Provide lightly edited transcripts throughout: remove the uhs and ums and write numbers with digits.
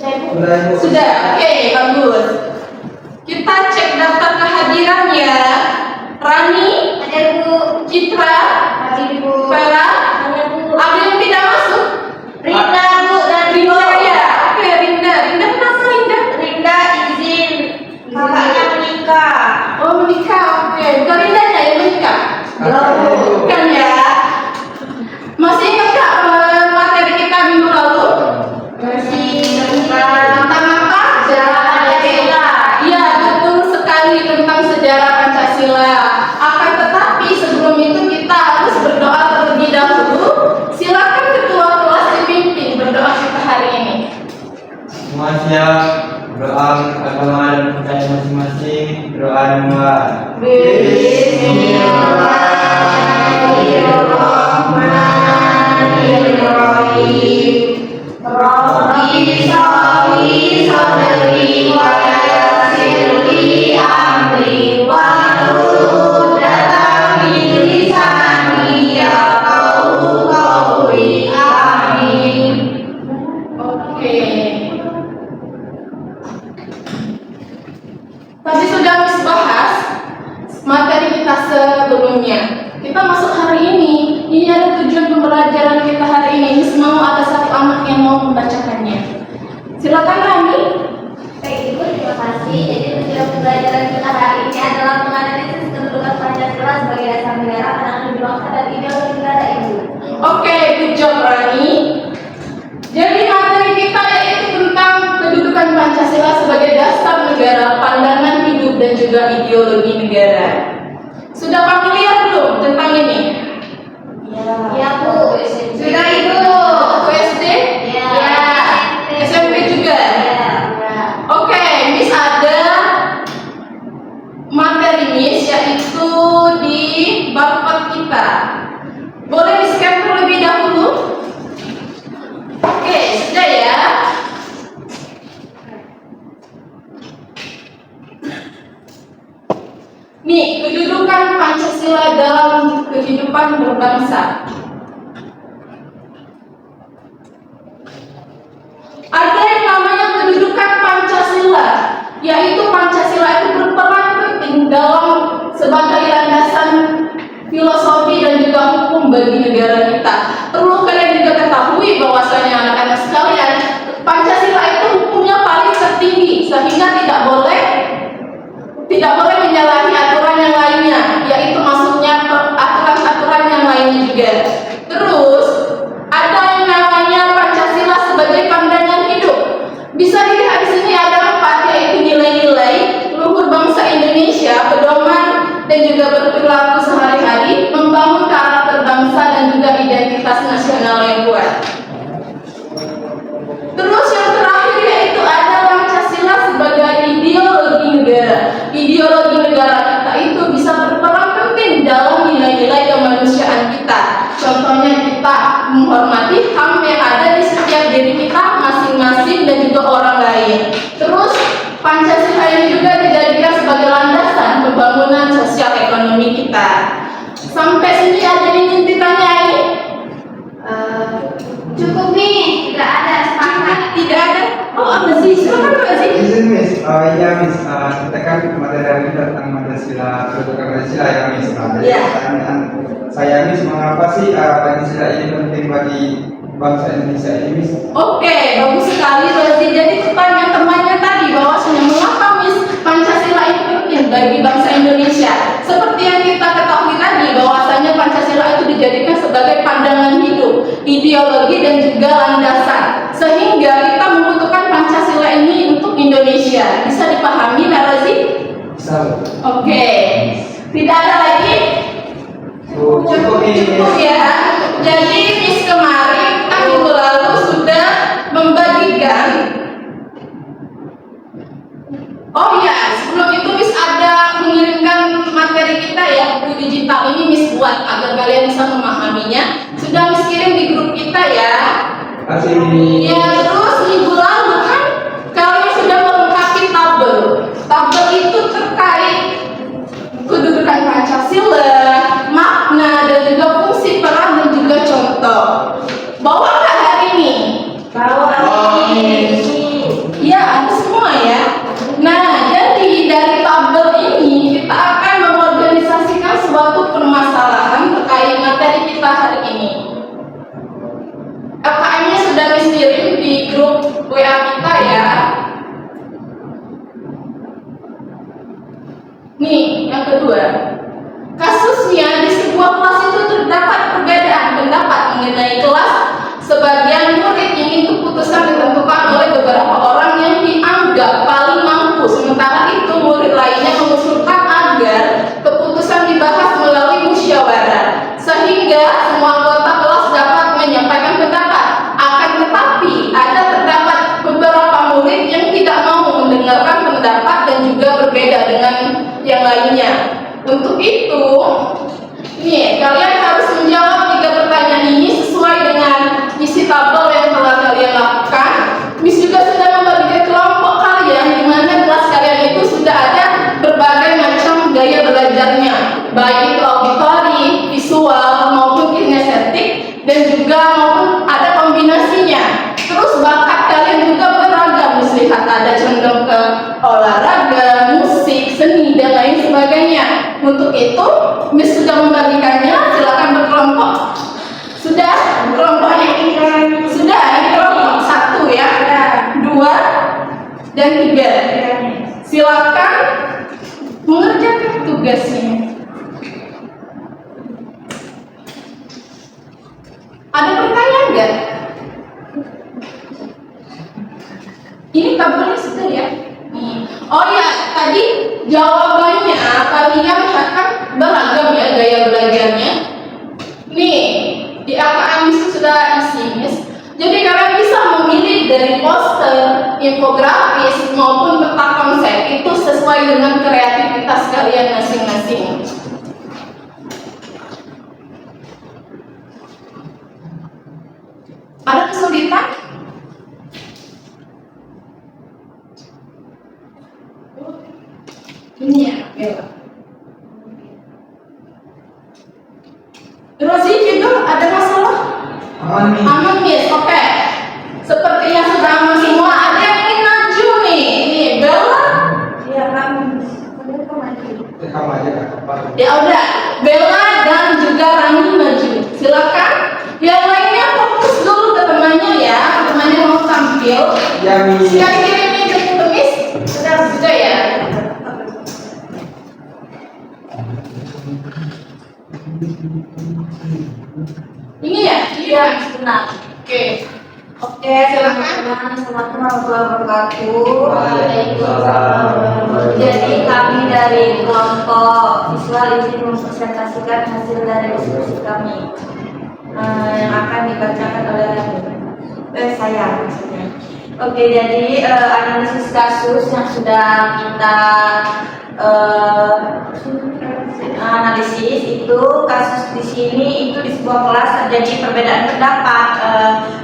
Sudah, oke, bagus. Kita cek daftar kehadiran ya. Rani, Ada Bu. Citra, Ada Bu. Vera, Ada Bu. ada yang tidak masuk? Rinda Bu dan Rinda Bu. ya, oke Rinda. Rinda kenapa Rinda? Rinda izin kakaknya menikah. Oh menikah, oke. Bukan Rindanya yang menikah? Bukan ya. Masih ingat nggak materi kita minggu lalu? Masih tentang Tentang apa? sejarah Pancasila. Iya betul sekali tentang sejarah Pancasila. Akan tetapi sebelum itu kita harus berdoa terlebih dahulu. Silakan ketua kelas dipimpin berdoa kita hari ini. Semua siap berdoa agama dan percaya masing-masing. Berdoa dimulai. Bismillahirrahmanirrahim. Rabbi sholli sadri wa yassir li amri wahlul 'uqdatam min lisani yafqahu qawli. Amin. Oke. Tadi sudah Miss bahas materi kita sebelumnya. Kita masuk hari ini. Ini ada tujuan pembelajaran kita hari ini. Miss mau ada satu anak yang mau membacakannya. Silakan Rani. Baik Ibu, terima kasih. Jadi tujuan pembelajaran kita hari ini adalah menganalisis kedudukan Pancasila sebagai dasar negara, pandangan hidup bangsa dan ideologi negara Ibu. Oke, good job Rani. Jadi materi kita yaitu tentang kedudukan Pancasila sebagai dasar negara, pandangan hidup dan juga ideologi negara. Sudah familiar belum tentang ini? Ya Bu. Sudah Ibu? SD? Ya. SMP juga? Ya. Oke, Miss ada materi Miss yaitu di bab 4 kita. Boleh di-scan terlebih dahulu? Oke, sudah ya. Nih, kedudukan Pancasila dalam kehidupan berbangsa. Ada yang namanya kedudukan Pancasila, yaitu Pancasila itu berperan penting dalam sebagai landasan filosofi dan juga hukum bagi negara kita. Perlu kalian juga ketahui bahwasanya anak-anak sekalian, Pancasila itu hukumnya paling tertinggi sehingga tidak boleh menyalahi aturan yang lainnya, yaitu maksudnya aturan-aturan yang lainnya juga. Terus ada yang namanya Pancasila sebagai pandangan hidup. Bisa dilihat di sini ada 4, yaitu nilai-nilai luhur bangsa Indonesia, pedoman dan juga berperilaku sehari-hari, membangun karakter bangsa dan juga identitas nasional yang kuat. Terus yang terakhir yaitu ada Pancasila sebagai ideologi negara. Ideologi negara kita itu bisa berperan penting dalam nilai-nilai kemanusiaan kita. Contohnya kita menghormati HAM yang ada di setiap diri kita masing-masing dan juga orang lain. Terus Pancasila ini juga dijadikan sebagai landasan pembangunan sosial ekonomi kita. Sampai sini ada yang ingin ditanyai? Cukup nih, tidak ada sepakat. Tidak ada? Oh, apa sih? Silakan Pak Aziz. Izin Miss, ya Miss, kita kan materi hari ini tentang Pancasila, kedudukan Pancasila ya Miss. Ya. Pertanyaan saya Miss, mengapa sih Pancasila ini penting bagi bangsa Indonesia ini Miss? Oke, bagus sekali berarti. Jadi pertanyaan temannya tadi bahwasanya mengapa Miss Pancasila itu penting bagi bangsa Indonesia? Seperti yang kita ketahui tadi bahwasanya Pancasila itu dijadikan sebagai pandangan hidup, ideologi dan juga landasan. Sehingga kita membutuhkan Pancasila ini untuk Indonesia. Bisa dipahami, Narazi? Bisa. Oke. Tidak ada lagi? Cukup ya. Jadi Miss kemarin minggu lalu sudah membagikan. Oh ya, sebelum itu Miss ada mengirimkan materi kita ya, buku digital ini Miss buat agar kalian bisa memahaminya. Sudah Miss kirim di grup kita ya. Kasih. Ya, terus minggu lalu kan kalian sudah melengkapi tabel. Tabel itu terkait kedudukan Pancasila, makna dan juga fungsi peran dan juga contoh. Bawa nggak hari ini? Bawa ini. WA kita ya. Nih, yang kedua, kasusnya di sebuah kelas itu terdapat perbedaan pendapat mengenai kelas. Sebagian murid ingin keputusan ditentukan oleh beberapa orang yang dianggap paling mampu, sementara itu murid lainnya mengusulkan agar keputusan dibahas melalui musyawarah, sehingga semua anggota kelas dapat menyampaikan pendapat. Akan tetapi ada terdapat beberapa murid yang tidak mau mendengarkan pendapat dan juga berbeda dengan yang lainnya. Untuk itu, nih kalian harus menjawab 3 pertanyaan ini sesuai dengan isi tabel yang telah kalian lakukan. Miss juga sudah membagi kelompok kalian di mana kelas kalian itu sudah ada berbagai macam gaya belajarnya, baik itu auditori, visual maupun kinestetik, dan juga maupun ada kombinasinya. Terus bakat kalian juga beragam, Miss lihat ada condong ke olahraga, musik, seni, dan lain sebagainya. Untuk itu, Miss sudah membagikannya, silakan berkelompok. Sudah kelompoknya ini sudah ini kelompok 1 ya, 2 dan 3. Silakan mengerjakan tugasnya. Ada pertanyaan enggak? Ini tabelnya sudah ya. Oh ya, tadi jawabannya kalian akan beragam ya gaya belajarnya. Nih, di AKM itu sudah isi, Miss. Jadi kalian bisa memilih dari poster, infografis maupun peta konsep itu sesuai dengan kreativitas kalian masing-masing. Ada kesulitan? Ini ya, Bella. Rozi juga ada masalah? Aman, Miss. Oke. Sepertinya sudah aman semua. Ada yang ingin maju nih. Nih, Bella. Iya, Kak. Kamu aja Kak. Ya udah, Bella dan juga Rani maju. Silakan. Yang lainnya fokus dulu ke temannya ya. Temannya mau tampil. Ya, Miss. Silakan kirimnya ke Miss. Sudah ya. Ini ya? Iya, benar. Oke. Oke, silakan. Assalamualaikum warahmatullahi wabarakatuh. Waalaikumsalam. Jadi kami dari kelompok visual izin mempresentasikan hasil dari diskusi kami yang akan dibacakan oleh saya maksudnya. Oke, jadi analisis kasus yang sudah kita analisis itu kasus di sini itu di sebuah kelas terjadi perbedaan pendapat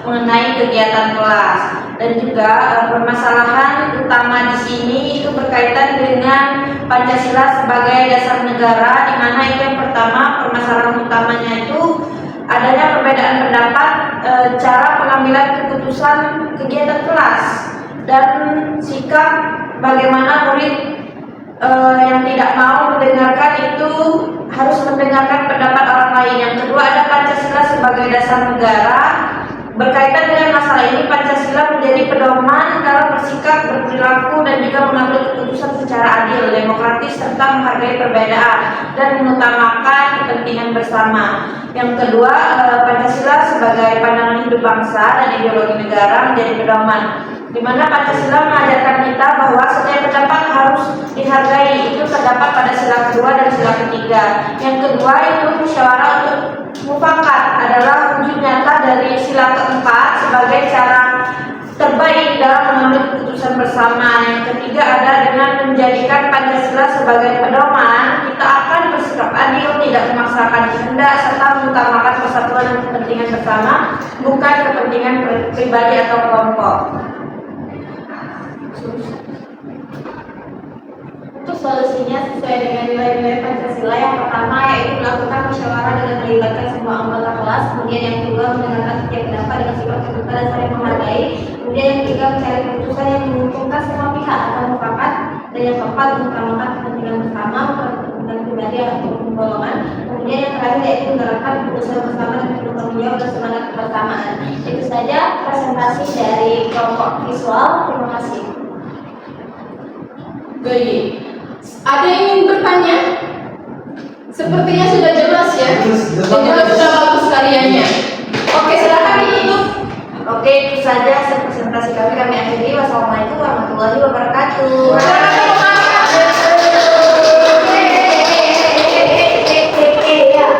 mengenai kegiatan kelas dan juga permasalahan utama di sini itu berkaitan dengan Pancasila sebagai dasar negara, di mana itu yang pertama permasalahan utamanya itu adanya perbedaan pendapat cara pengambilan keputusan kegiatan kelas dan sikap bagaimana murid yang tidak mau mendengarkan itu harus mendengarkan pendapat orang lain. Yang kedua ada Pancasila sebagai dasar negara. Berkaitan dengan masalah ini, Pancasila menjadi pedoman dalam bersikap, berperilaku dan juga mengambil keputusan secara adil, demokratis serta menghargai perbedaan dan mengutamakan kepentingan bersama. Yang kedua, Pancasila sebagai pandangan hidup bangsa dan ideologi negara menjadi pedoman, di mana Pancasila mengajarkan kita bahwa setiap pendapat harus dihargai. Itu terdapat pada sila kedua dan sila ketiga. Yang kedua itu musyawarah untuk mufakat adalah wujud nyata dari sila keempat sebagai cara terbaik dalam mengambil keputusan bersama. Yang ketiga ada dengan menjadikan Pancasila sebagai pedoman, kita akan bersikap adil, tidak memaksakan kehendak serta mengutamakan persatuan dan kepentingan bersama, bukan kepentingan pribadi atau kelompok. Untuk solusinya sesuai dengan nilai-nilai Pancasila, yang pertama yaitu melakukan musyawarah dengan melibatkan semua anggota kelas, kemudian yang kedua mendengarkan setiap pendapat dengan sifat terbuka dan saling menghargai, kemudian yang ketiga mencari keputusan yang menguntungkan semua pihak atau mufakat, dan yang keempat mengutamakan kepentingan bersama bukan kepentingan pribadi atau golongan, kemudian Kemudian yang terakhir yaitu menerapkan keputusan bersama dan bertanggung jawab dan semangat kebersamaan. Itu saja presentasi dari kelompok visual. Terima kasih. Baik. Ada yang ingin bertanya? Sepertinya sudah jelas ya. Dan juga sudah bagus karyanya. Oke, silakan ditutup. Oke, itu saja presentasi kami akhiri. Wassalamualaikum warahmatullahi wabarakatuh.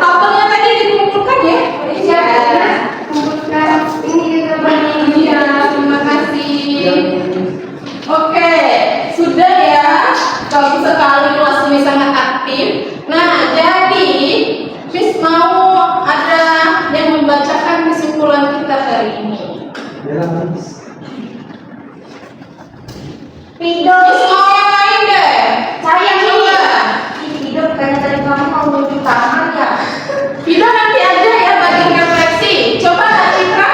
Tabelnya tadi dikumpulkan ya? Iya. Kumpulkan. Ini juga ya. Terima kasih. Oke, sudah ya. Bagus sekali, kelas ini sangat aktif. Nah, jadi Miss mau ada yang membacakan kesimpulan kita hari ini. Pido. Miss mau yang lain deh. Saya Coba. Pido bukannya tadi kamu mau menuju taman ya? Kita nanti aja ya bagi refleksi. Coba Citra.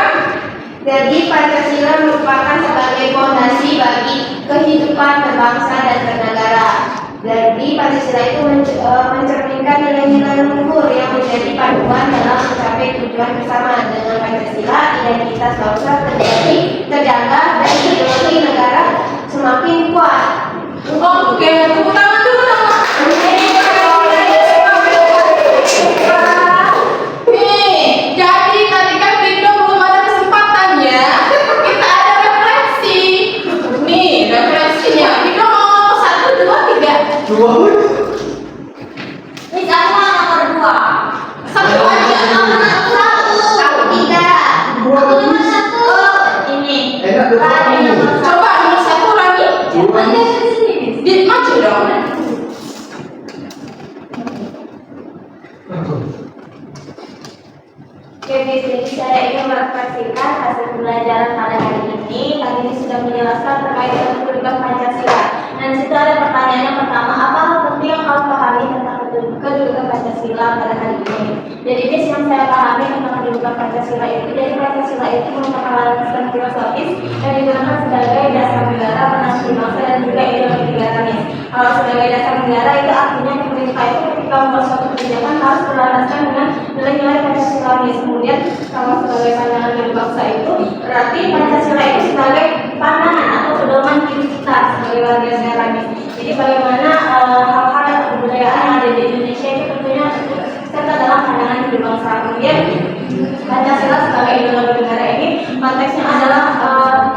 Jadi Pancasila merupakan sebagai fondasi bagi kehidupan berbangsa dan bernegara. Jadi Pancasila itu mencerminkan nilai-nilai luhur yang menjadi panduan dalam mencapai tujuan bersama. Dengan Pancasila, identitas bangsa terjaga dan ideologi negara semakin kuat. Oke, tepuk tangan dulu dong. Nih, jadi tadi kan Rido belum ada kesempatan ya. Kita ada refleksi. Nih, refleksinya. Rido mau 1, 2, 3. Ini kamu nomor 2. 1 aja. Aku tidak. Aku nomor 1. Ini. Enak dong. Rani nomor 1. Coba nomor 1 Rani. Ada di sini. Di maju dong. Oke, jadi saya ingin merefleksikan hasil pembelajaran pada hari ini. Tadi ini sudah menjelaskan terkait dengan kedudukan Pancasila. Dan di situ ada pertanyaan yang pertama, apa hal penting yang kamu pahami tentang kedudukan Pancasila pada hari ini? Jadi ini yang saya pahami tentang kedudukan Pancasila itu, jadi Pancasila itu merupakan landasan filosofis yang digunakan sebagai dasar negara, menafsir bangsa dan juga ideologi negaranya. Kalau sebagai dasar negara itu artinya pemerintah itu ketika membuat suatu kebijakan harus berlandaskan dengan nilai-nilai Pancasila. Kemudian kalau sebagai pandangan dari bangsa itu berarti Pancasila itu sebagai pandangan atau pedoman diri kita sebagai warga negara. Jadi bagaimana hal-hal kebudayaan yang ada di Indonesia itu tentunya serta dalam pandangan diri bangsa. Kemudian Pancasila sebagai ideologi negara ini konteksnya adalah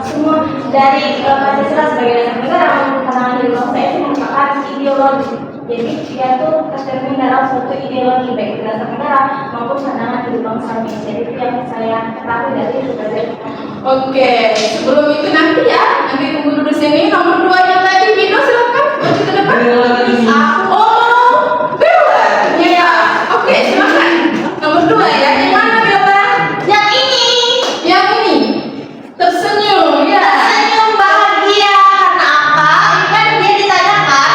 semua dari Pancasila sebagai dasar negara maupun pandangan diri bangsa itu merupakan ideologi. Jadi dia itu tercermin dalam suatu ideologi baik dasar negara maupun pandangan diri bangsa. Jadi itu yang saya ketahui dari berbagai. Oke, sebelum itu nanti ya, nanti tunggu dulu sini. Nomor 2 yang tadi, Vino silakan maju ke depan. Oh, Bella. Ya, oke silakan. Nomor 2 ya, yang mana Bella? Yang ini Yang ini. Tersenyum, ya. senyum bahagia karena apa? Kan dia ditanyakan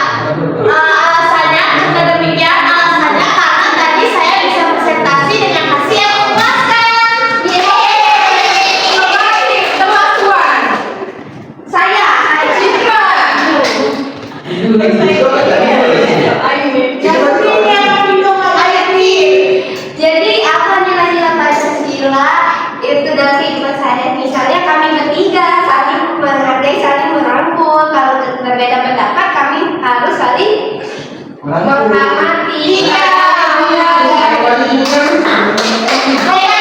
alasannya, karena demikian alasannya karena tadi saya bisa presentasi dengan hasil yang memuaskan. Terbaik, terlakuan. Saya Citra. Jadi apa nilai-nilai Pancasila itu dalam kehidupan saya? Misalnya kami bertiga saling menghargai, saling merangkul. Kalau berbeda pendapat kami harus saling menghormati. Iya. Saya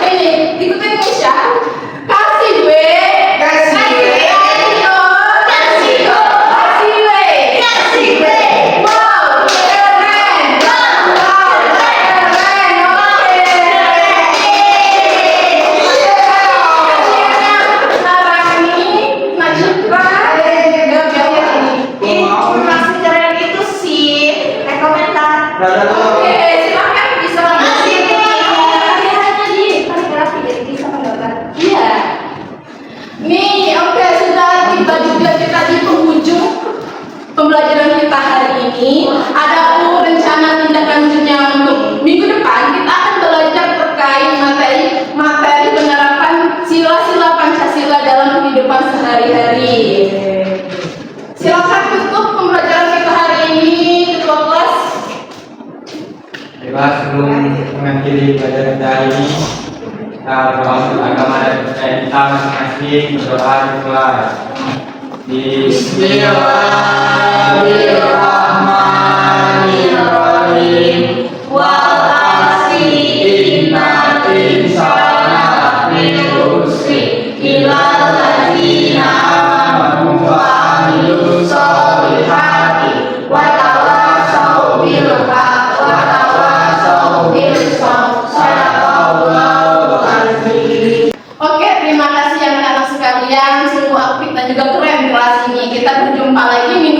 Ini, ikutin Misha. Kasih gue. Kasih gue. Kasih gue. kasih gue. Wow, keren. Wow, keren. Oke. Sekarang ini Najibra. Ini masih keren itu sih. Komentar. Oke, silakan bisa Masih lihat di kaligrafi jadi bisa menggambar. Iya. Nih, oke sudah tiba juga kita di penghujung pembelajaran kita hari ini. Adapun rencana tindak lanjutnya untuk minggu depan kita akan belajar terkait materi penerapan sila-sila Pancasila dalam kehidupan sehari-hari. Silakan tutup pembelajaran kita hari ini, Ketua Kelas. Terima menghadiri pelajaran kita hari ini. Kita berdoa untuk agama dan percaya kita masing-masing, berdoa di kelas. Bismillahirrahmanirrahim. Wal asri innal insana lafi khusr illa alladziina amanu wa amilus solihati wa tawassaw bil haqqi wa tawassaw bis sabr. Shadaqallahul azim. Oke, terima kasih anak-anak sekalian. Sungguh apik dan juga keren kelas ini. Kita berjumpa lagi minggu